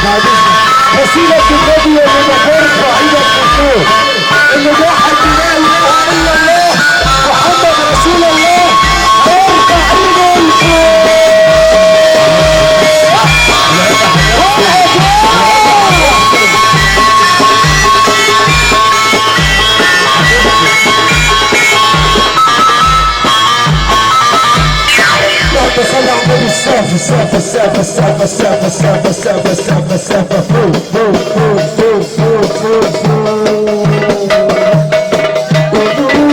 وسيلة النبي اللي ترفع ايدك لفوق اللي واحد لا اله الا الله محمد رسول الله ارفع ايده لفوق. صلى على النبي. السافة السافة السافة السافة السافة السافة السافة السافة السافة فوق فوق فوق فوق فوق فوق فوق.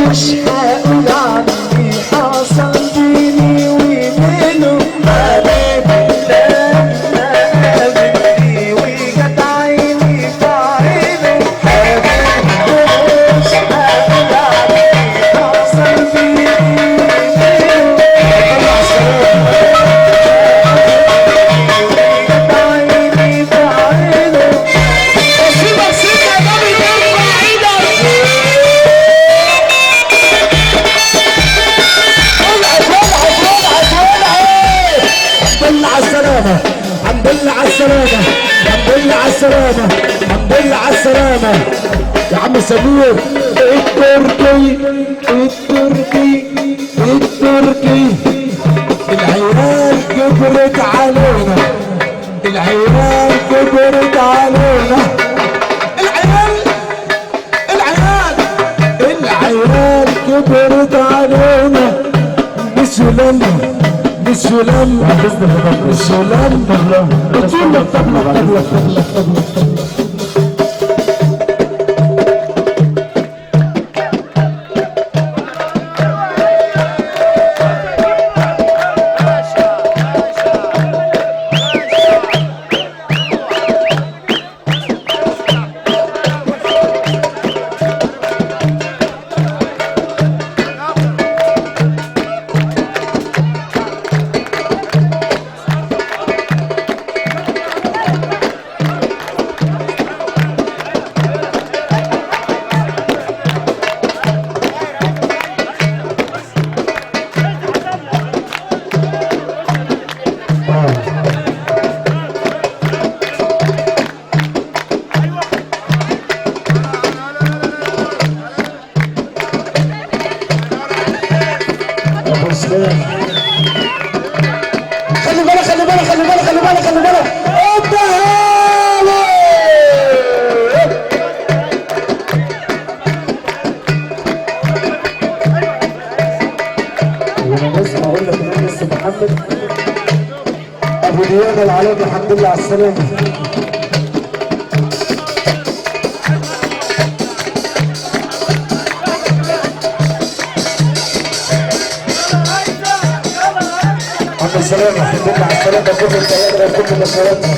مش هقول عني حصل بيني وبينه حبيبي لما قابلني وجت عيني في عينه حبيبي. مش هقول عني حصل بيني الحمد لله على السلامة. الحمد لله على السلامة. الحمد لله على السلامة يا عم سمير. التركي التركي التركي العيال كبرت علينا. العيال كبرت علينا. العيال العيال العيال كبرت علينا. بسلامة بسلام بسلام بطولة طبلة. خلي بالك خلي بالك خلي بالك خلي بالك خلي بالك. وانا لسه هقول لك ان انا لسه محمد ابو ديانه العالمي. الحمد لله على السلامه. السلام الحمد لله على السلامة. كل الطيارة وكل النشراتنا.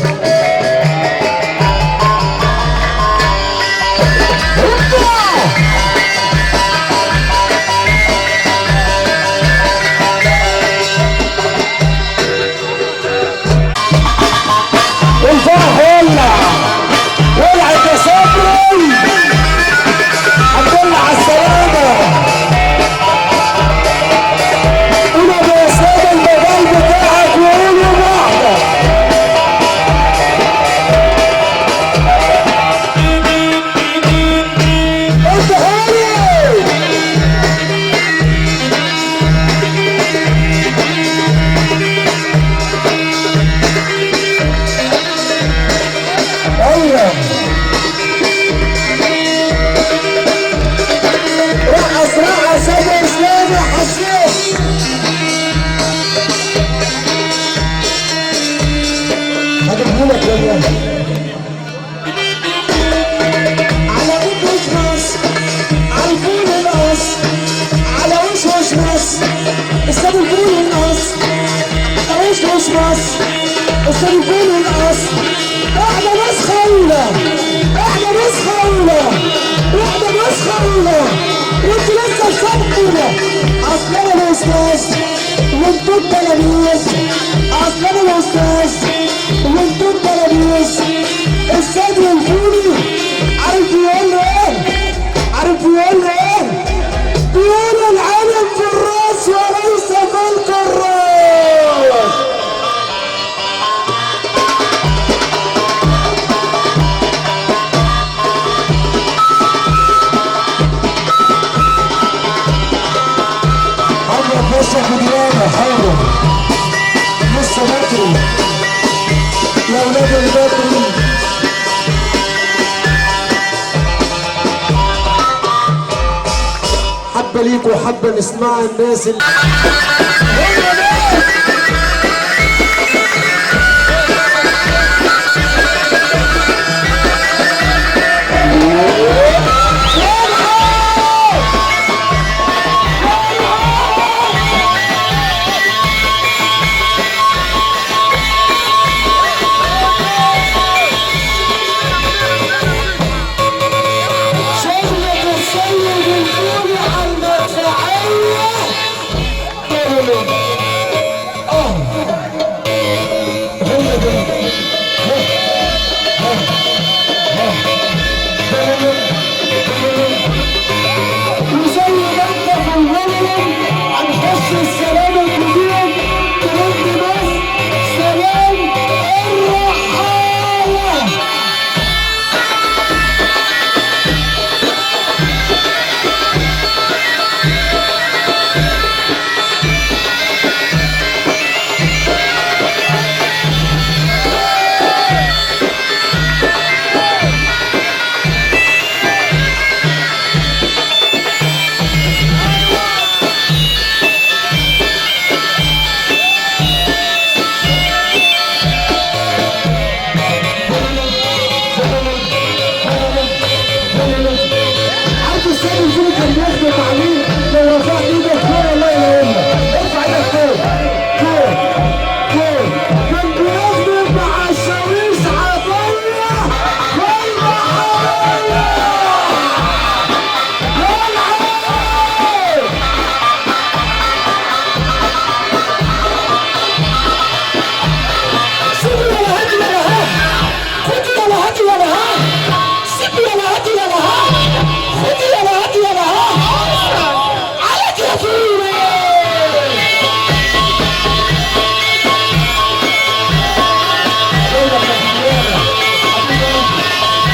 الفرح ولع ولعت يا صبري. الحمد لله على السلامة. استاذ الفول والقص عيش وشمس. استاذ الفول والقص احنا ناس خولة. احنا ناس خولة. احنا ناس خولة. وانتوا لسه مسكتنا. اصل انا الاستاذ وانتوا التلاميذ. اصل انا الاستاذ وانتوا التلاميذ. استاذ الفول عارف يقول له ايه؟ عارف يقول له ايه؟ بيقول العالم في الراس وليس في الكراس. ليك وحابه نسمع الناس اللي